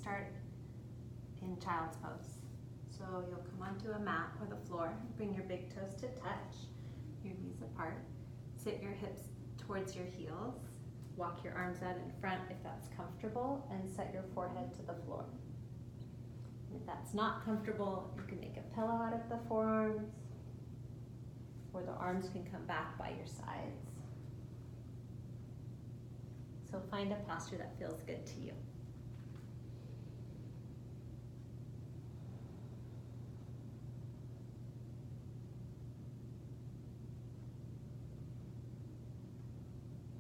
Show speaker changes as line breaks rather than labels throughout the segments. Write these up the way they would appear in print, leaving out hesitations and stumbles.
start in child's pose. So you'll come onto a mat or the floor, bring your big toes to touch, your knees apart, sit your hips towards your heels, walk your arms out in front if that's comfortable, and set your forehead to the floor. If that's not comfortable, you can make a pillow out of the forearms, or the arms can come back by your sides. So find a posture that feels good to you.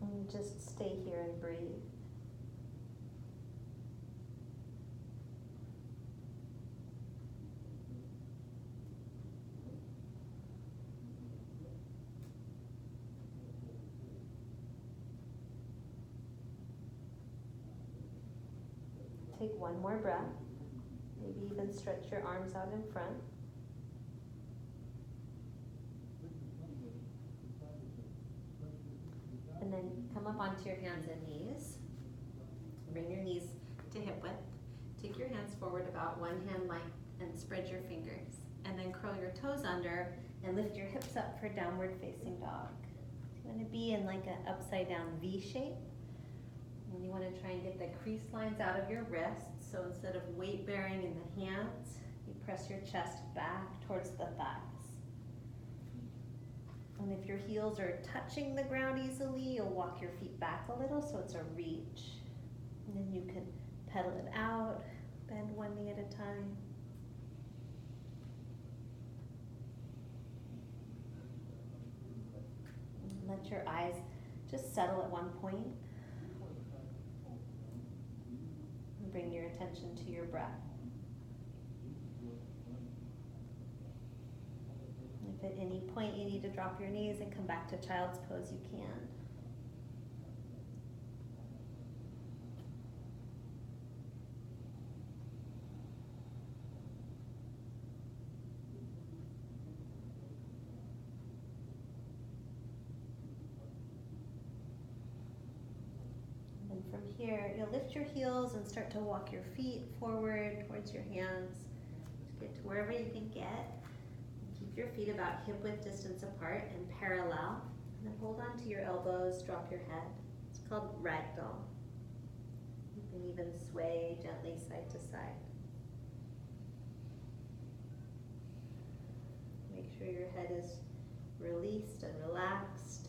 And just stay here and breathe. Take one more breath. Maybe even stretch your arms out in front. And then come up onto your hands and knees. Bring your knees to hip width. Take your hands forward about one hand length and spread your fingers. And then curl your toes under and lift your hips up for downward facing dog. So you want to be in like an upside down V shape. And you want to try and get the crease lines out of your wrists. So instead of weight bearing in the hands, you press your chest back towards the thighs. And if your heels are touching the ground easily, you'll walk your feet back a little so it's a reach. And then you can pedal it out, bend one knee at a time. And let your eyes just settle at one point. Bring your attention to your breath. If at any point you need to drop your knees and come back to child's pose, you can. From here, you'll lift your heels and start to walk your feet forward towards your hands. Just get to wherever you can get. Keep your feet about hip width distance apart and parallel. And then hold on to your elbows, drop your head. It's called ragdoll. You can even sway gently side to side. Make sure your head is released and relaxed.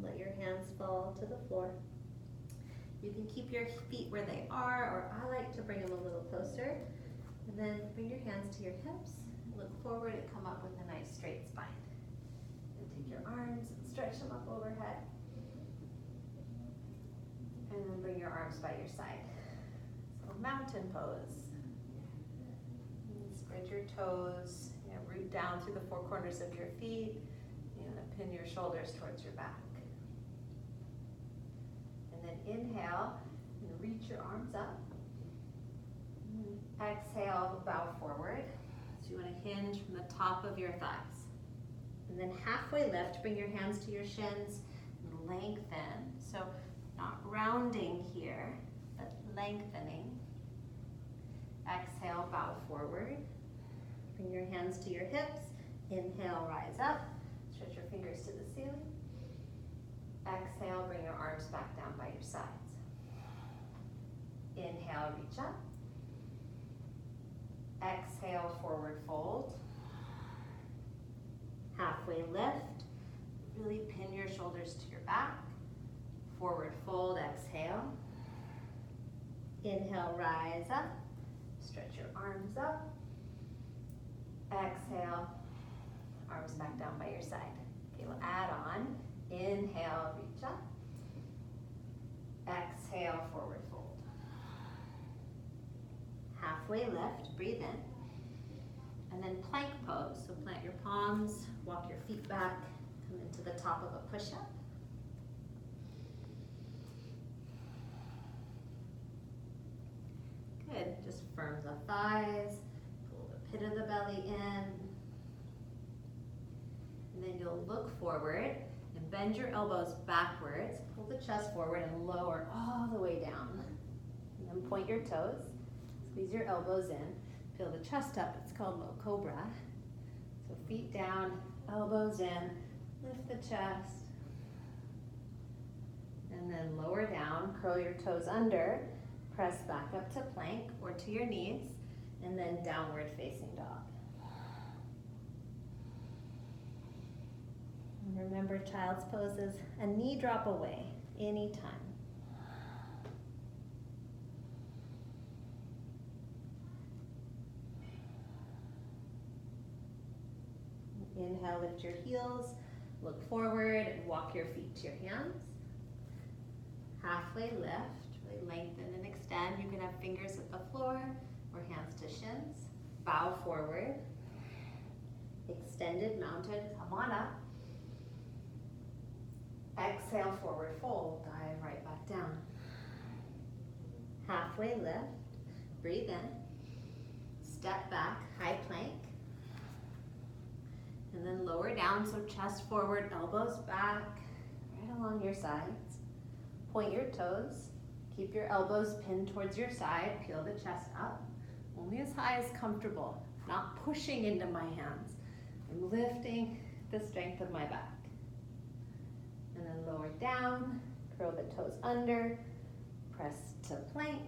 Let your hands fall to the floor. You can keep your feet where they are, or I like to bring them a little closer. And then bring your hands to your hips, look forward and come up with a nice straight spine. And take your arms and stretch them up overhead. And then bring your arms by your side. So mountain pose. And spread your toes, root down through the four corners of your feet. Pin your shoulders towards your back. And then inhale, and reach your arms up. And exhale, bow forward. So you want to hinge from the top of your thighs. And then halfway lift, bring your hands to your shins and lengthen. So not rounding here, but lengthening. Exhale, bow forward. Bring your hands to your hips. Inhale, rise up. Stretch your fingers to the ceiling. Exhale, bring your arms back down by your sides. Inhale, reach up. Exhale, forward fold. Halfway lift. Really pin your shoulders to your back. Forward fold, exhale. Inhale, rise up. Stretch your arms up. Exhale. Arms back down by your side. Okay, we'll add on. Inhale, reach up. Exhale, forward fold. Halfway lift, breathe in. And then plank pose. So plant your palms, walk your feet back, come into the top of a push-up. Good, just firm the thighs, pull the pit of the belly in. And then you'll look forward and bend your elbows backwards. Pull the chest forward and lower all the way down. And then point your toes, squeeze your elbows in, peel the chest up. It's called low cobra. So feet down, elbows in, lift the chest. And then lower down, curl your toes under, press back up to plank or to your knees, and then downward facing dog. And remember, child's pose is a knee drop away anytime. Inhale, lift your heels, look forward, and walk your feet to your hands. Halfway lift, really lengthen and extend. You can have fingers at the floor or hands to shins. Bow forward. Extended mounted, come on up. Exhale, forward fold, dive right back down. Halfway lift, breathe in. Step back, high plank. And then lower down, so chest forward, elbows back, right along your sides. Point your toes, keep your elbows pinned towards your side, peel the chest up, only as high as comfortable, not pushing into my hands. I'm lifting the strength of my back. And then lower down, curl the toes under, press to plank,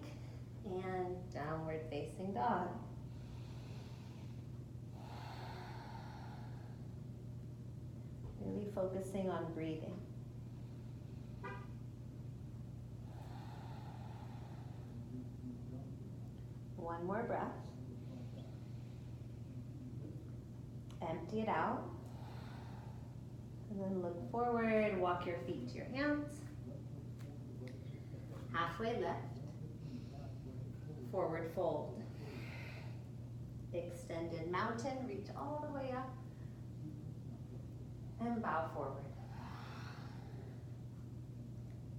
and downward facing dog. Really focusing on breathing. One more breath. Empty it out. And then look forward, walk your feet to your hands. Halfway lift. Forward fold. Extended mountain, reach all the way up. And bow forward.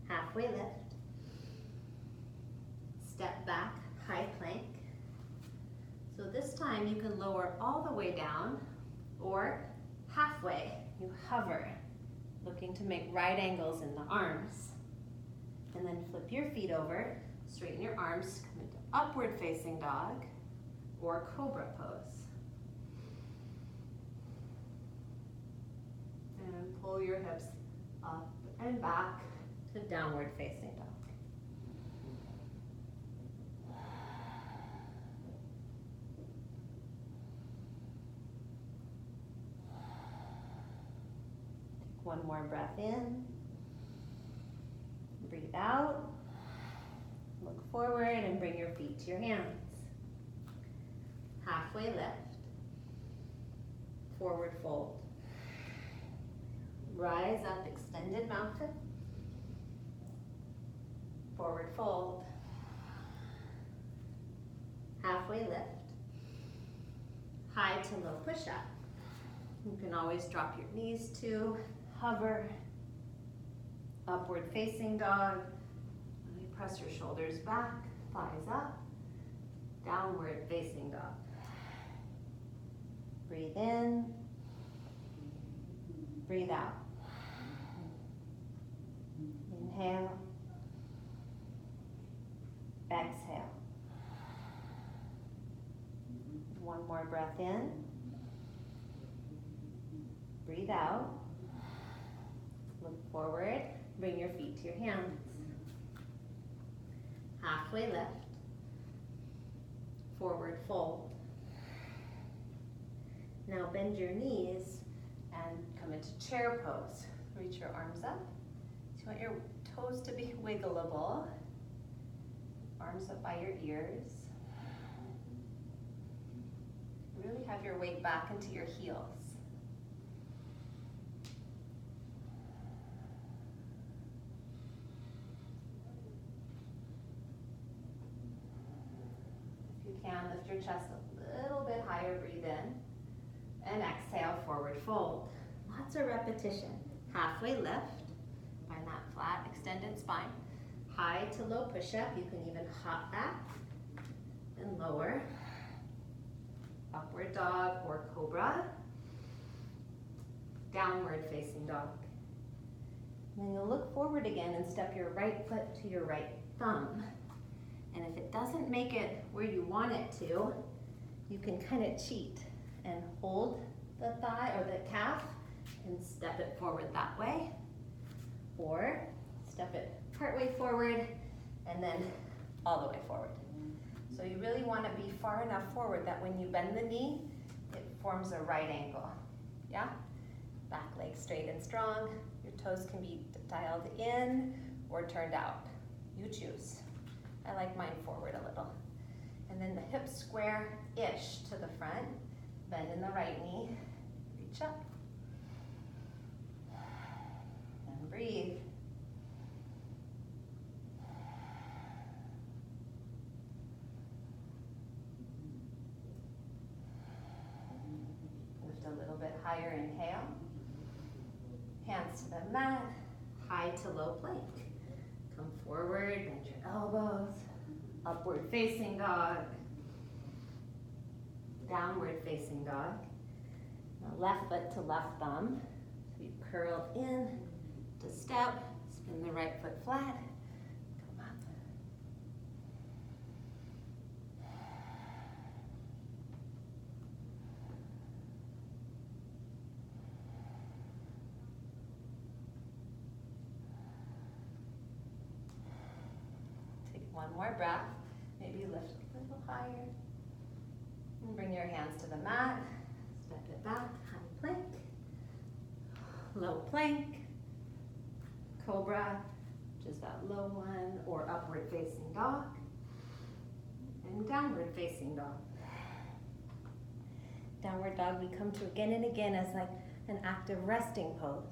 Halfway lift. Step back, high plank. So this time you can lower all the way down or halfway. You hover, looking to make right angles in the arms. And then flip your feet over, straighten your arms, come into upward facing dog or cobra pose. And pull your hips up and back to downward facing dog. One more breath in. Breathe out. Look forward and bring your feet to your hands. Halfway lift. Forward fold. Rise up, extended mountain. Forward fold. Halfway lift. High to low push-up. You can always drop your knees to hover. Upward facing dog. Really press your shoulders back, thighs up. Downward facing dog. Breathe in. Breathe out. Inhale. Exhale. One more breath in. Breathe out. Look forward. Bring your feet to your hands. Halfway lift. Forward fold. Now bend your knees and come into chair pose. Reach your arms up. So you want your toes to be wiggleable. Arms up by your ears. Really have your weight back into your heels. If you can, lift your chest a little bit higher, breathe in. And exhale, forward fold. Lots of repetition. Halfway lift. Find that flat, extended spine. High to low push-up. You can even hop back. and lower. Upward dog or cobra. Downward facing dog. Then you'll look forward again and step your right foot to your right thumb. And if it doesn't make it where you want it to, you can kind of cheat and hold the thigh or the calf and step it forward that way. Or step it partway forward and then all the way forward. So you really want to be far enough forward that when you bend the knee, it forms a right angle. Yeah? Back leg straight and strong. Your toes can be dialed in or turned out. You choose. I like mine forward a little. And then the hips square-ish to the front. Bend in the right knee. Reach up. And breathe. Lift a little bit higher, inhale. Hands to the mat, high to low plank. Come forward, bend your elbows. Upward facing dog. Downward facing dog. Now left foot to left thumb. So you curled in to step, spin the right foot flat. Come up. Take one more breath. Maybe lift a little higher. And bring your hands to the mat. Step it back, high plank. Low plank. Cobra, which is that low one, or upward facing dog. And downward facing dog. Downward dog we come to again and again as like an active resting pose.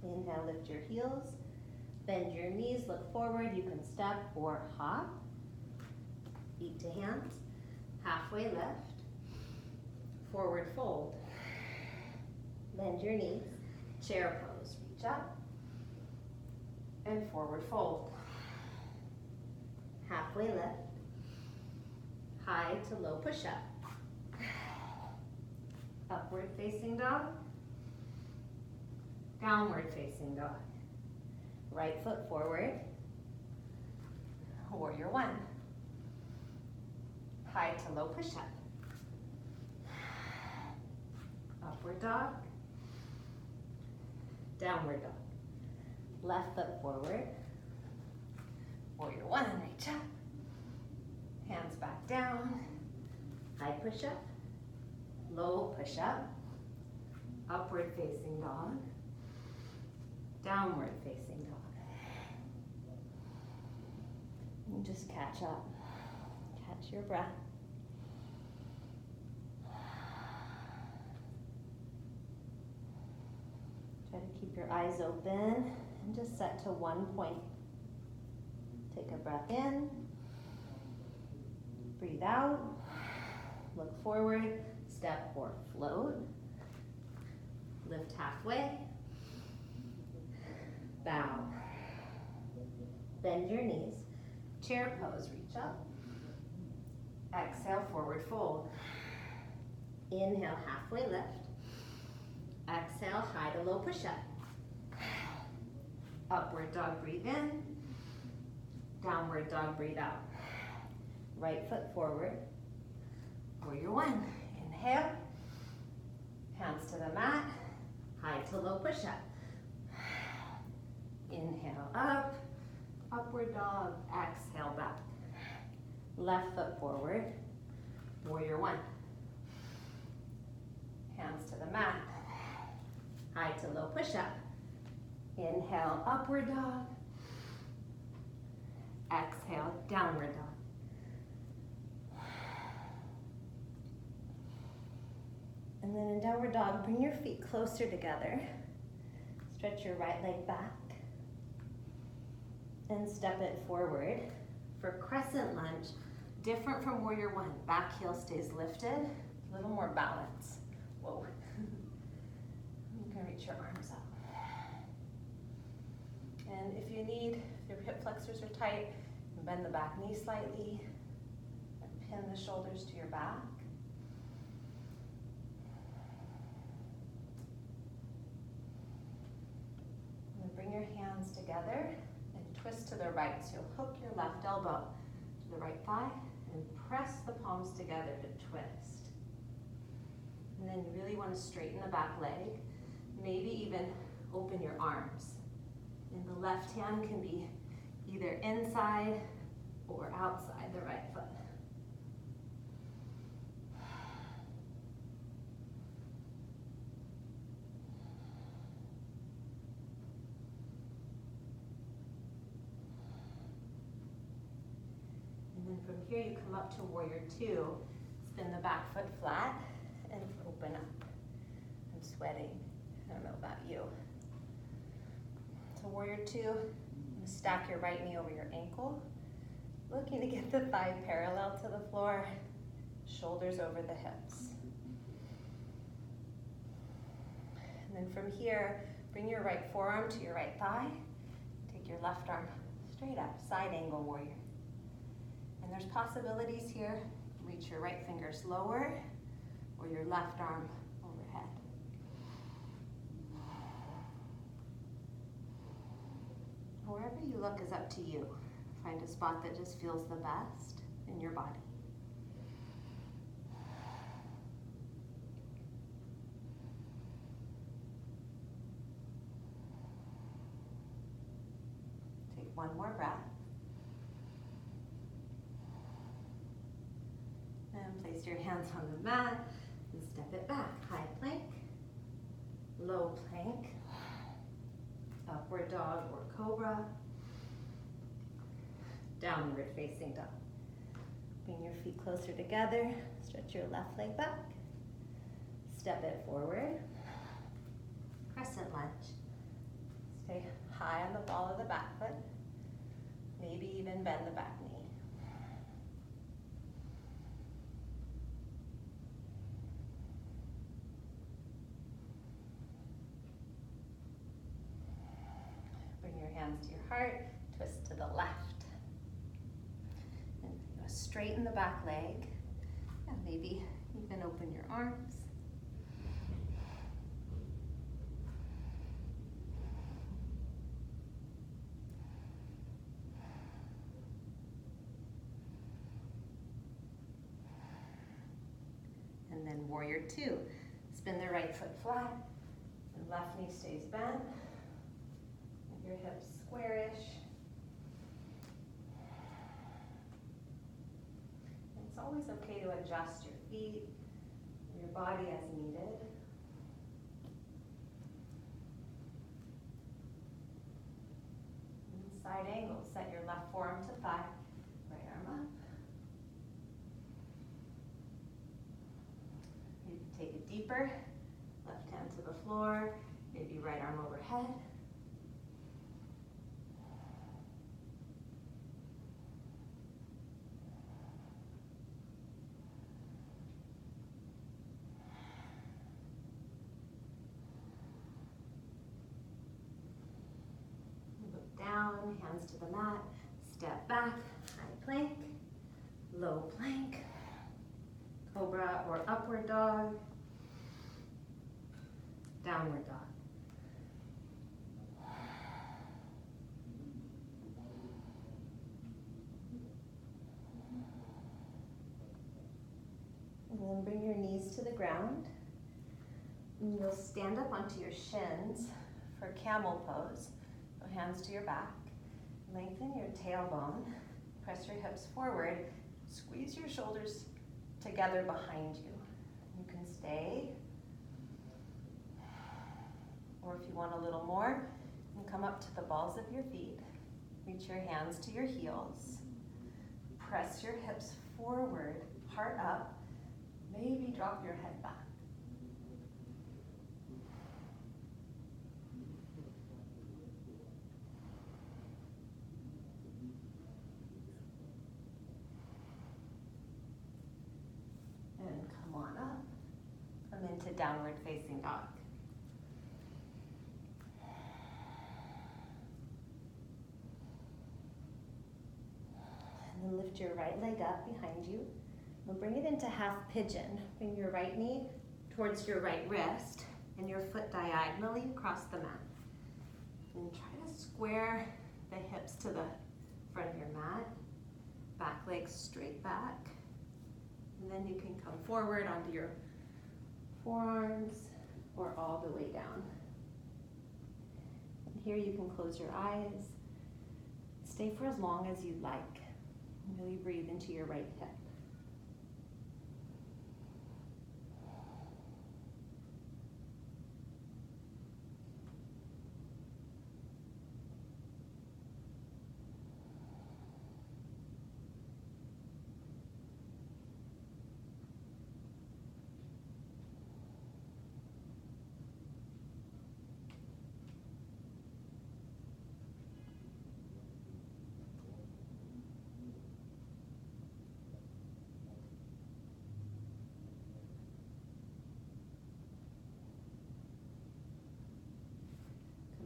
Inhale, lift your heels, bend your knees, look forward. You can step or hop. Feet to hands, halfway lift, forward fold. Bend your knees, chair pose. Reach up and forward fold. Halfway lift, high to low push-up. Upward facing dog. Downward facing dog. Right foot forward. Warrior one. High to low push-up. Upward dog. Downward dog. Left foot forward. Warrior one, reach up. Hands back down. High push-up. Low push-up. Upward facing dog. Downward facing dog. And just catch up. Catch your breath. Try to keep your eyes open and just set to one point. Take a breath in. Breathe out. Look forward. Step or float. Lift halfway. Bow. Bend your knees. Chair pose, reach up. Exhale, forward fold. Inhale, halfway lift. Exhale, high to low push-up. Upward dog, breathe in. Downward dog, breathe out. Right foot forward. Warrior one. Inhale. Hands to the mat. High to low push-up. Inhale up, upward dog, exhale back. Left foot forward, warrior one. Hands to the mat, high to low push-up. Inhale, upward dog. Exhale, downward dog. And then in downward dog, bring your feet closer together. Stretch your right leg back. And step it forward. For crescent lunge, different from warrior one. Back heel stays lifted, a little more balance. Whoa. and reach your arms up. And if you need, if your hip flexors are tight, bend the back knee slightly and pin the shoulders to your back. And then bring your hands together and twist to the right. So you'll hook your left elbow to the right thigh and press the palms together to twist. And then you really want to straighten the back leg, maybe even open your arms. And the left hand can be either inside or outside the right foot. And then from here you come up to warrior two, spin the back foot flat and open up. I'm sweating, I don't know about you. So warrior two, stack your right knee over your ankle, looking to get the thigh parallel to the floor, shoulders over the hips. And then from here, bring your right forearm to your right thigh, take your left arm straight up, side angle warrior. And there's possibilities here, reach your right fingers lower, or your left arm overhead. Wherever you look is up to you. Find a spot that just feels the best in your body. Take one more breath. And place your hands on the mat and step it back. High plank, low plank, upward dog or cobra, downward facing dog. Bring your feet closer together, stretch your left leg back, step it forward, crescent lunge. Stay high on the ball of the back foot, maybe even bend the back knee. Hands to your heart, twist to the left. And you want to straighten the back leg, and maybe even open your arms. And then warrior two. Spin the right foot flat, and left knee stays bent. Your hips squarish. It's always okay to adjust your feet, your body as needed. And side angle, set your left forearm to thigh, right arm up. You can take it deeper, left hand to the floor, maybe right arm overhead. Down, hands to the mat, step back, high plank, low plank, cobra or upward dog, downward dog. And then bring your knees to the ground. And you'll stand up onto your shins for camel pose. Hands to your back, lengthen your tailbone, press your hips forward, squeeze your shoulders together behind you. You can stay, or if you want a little more, you can come up to the balls of your feet, reach your hands to your heels, press your hips forward, heart up, maybe drop your head back. Come into downward facing dog. lift your right leg up behind you. We'll bring it into half pigeon. Bring your right knee towards your right wrist and your foot diagonally across the mat. And try to square the hips to the front of your mat. Back leg straight back. And then you can come forward onto your forearms or all the way down. And here you can close your eyes. Stay for as long as you like. Really breathe into your right hip.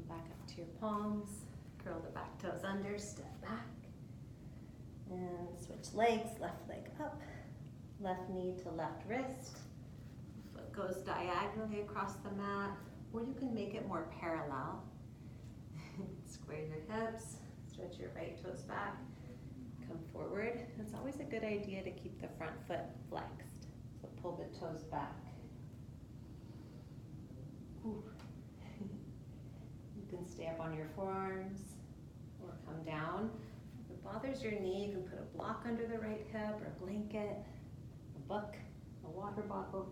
Back up to your palms, curl the back toes under, step back, and switch legs, left leg up, left knee to left wrist, foot goes diagonally across the mat, or you can make it more parallel. Square your hips, stretch your right toes back, come forward. It's always a good idea to keep the front foot flexed, so pull the toes back. Ooh. You can stay up on your forearms or come down. If it bothers your knee, you can put a block under the right hip or a blanket, a book, a water bottle.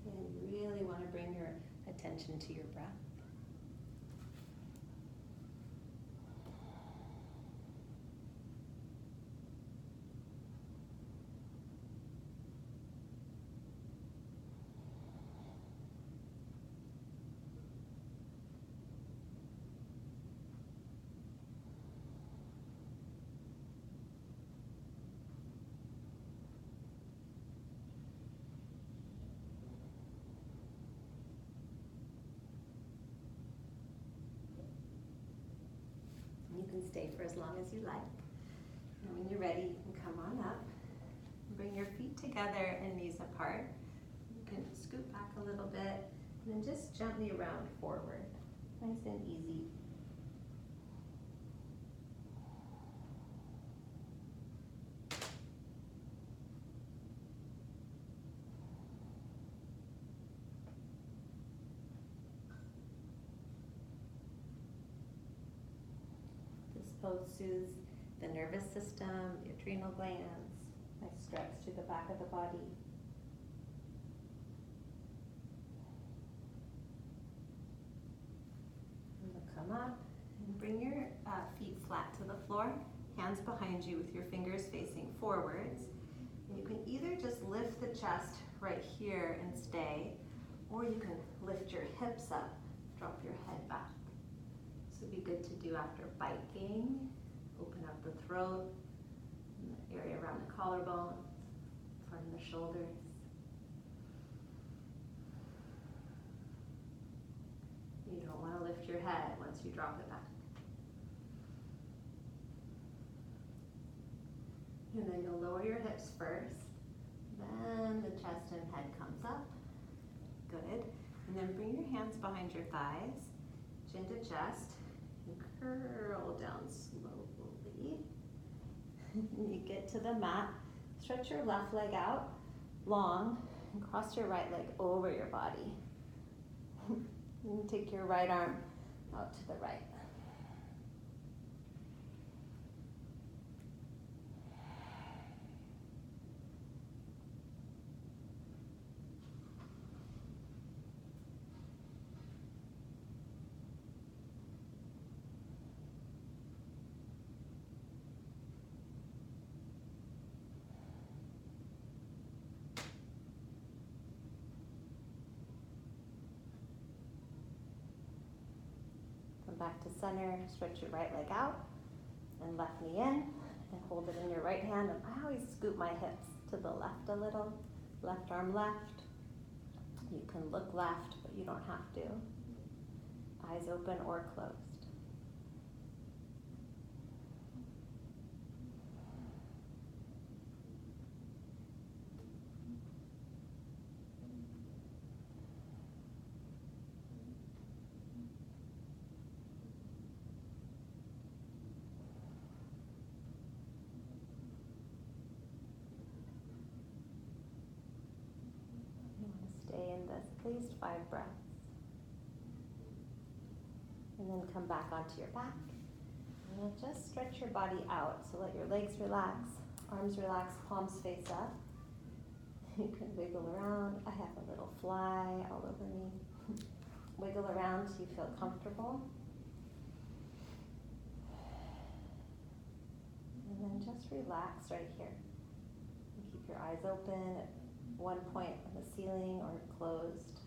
And you really want to bring your attention to your breath. You can stay for as long as you like. And when you're ready, you can come on up. Bring your feet together and knees apart. You can scoot back a little bit and then just gently round forward. Nice and easy. This pose soothes the nervous system, the adrenal glands. Nice stretch to the back of the body. And we'll come up and bring your feet flat to the floor, hands behind you with your fingers facing forwards. And you can either just lift the chest right here and stay, or you can lift your hips up, drop your head back. This would be good to do after biking. Open up the throat, the area around the collarbone, front of the shoulders. You don't want to lift your head once you drop it back. And then you'll lower your hips first. Then the chest and head comes up. Good. And then bring your hands behind your thighs, chin to chest, and curl down slowly. You get to the mat, stretch your left leg out long, and cross your right leg over your body. And take your right arm out to the right. Back to center, stretch your right leg out and left knee in and hold it in your right hand. And I always scoot my hips to the left a little, left arm left. You can look left, but you don't have to. Eyes eyes open or closed. You want to stay in this at least 5 breaths. And then come back onto your back. And just stretch your body out. So let your legs relax, arms relax, palms face up. You can wiggle around. I have a little fly all over me. Wiggle around so you feel comfortable. And then just relax right here. And keep your eyes open at one point on the ceiling or closed.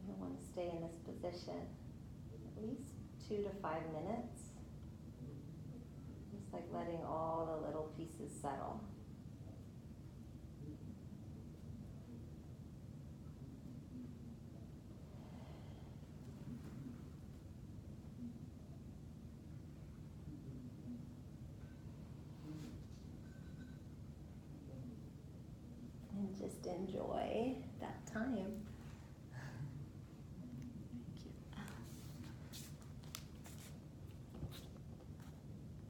You want to stay in this position at least 2 to 5 minutes. Just like letting all the little pieces settle. And just enjoy that time.